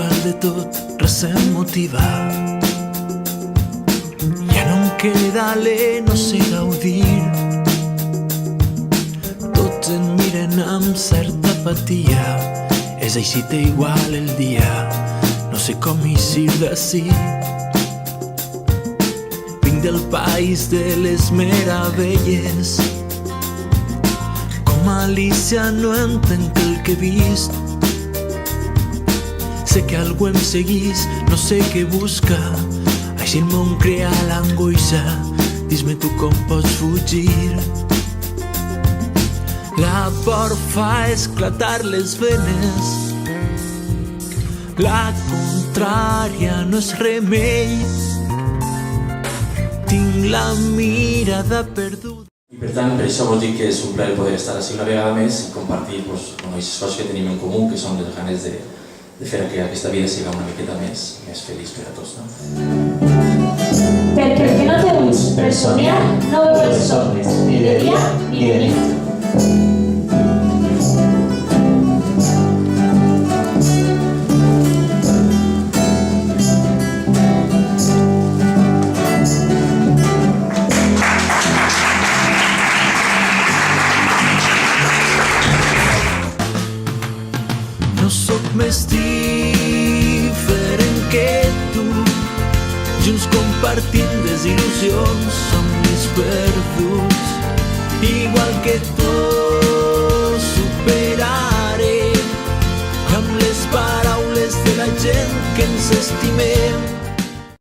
igual de tot, res em motiva. Ja no em queda alè, no sé gaudir. Tots em miren amb certa apatia. És així, té igual el dia. No sé com eixir d'ací. Vinc del país de les meravelles. Com Alicia no entenc el que he vist. Sé que algú em seguís, no sé què busca. Així el món crea l'angoixa. Dis-me tu com pots fugir. La por fa esclatar les venes. La contrària no és remei. Tinc la mirada perduda. I per tant, per això vos dic que és un plaer poder estar així una vegada més i compartir aquestes coses que tenim en comú, que són les ganes de fer que aquesta vida sigui una miqueta més feliç per a tots. Perquè el que no té ulls per somiar no veu els somnis, ni de dia ni de nit. No sóc més diferent que tu. Junts compartim desil·lusions, somnis perduts. Igual que tu superaré amb les paraules de la gent que ens estimem.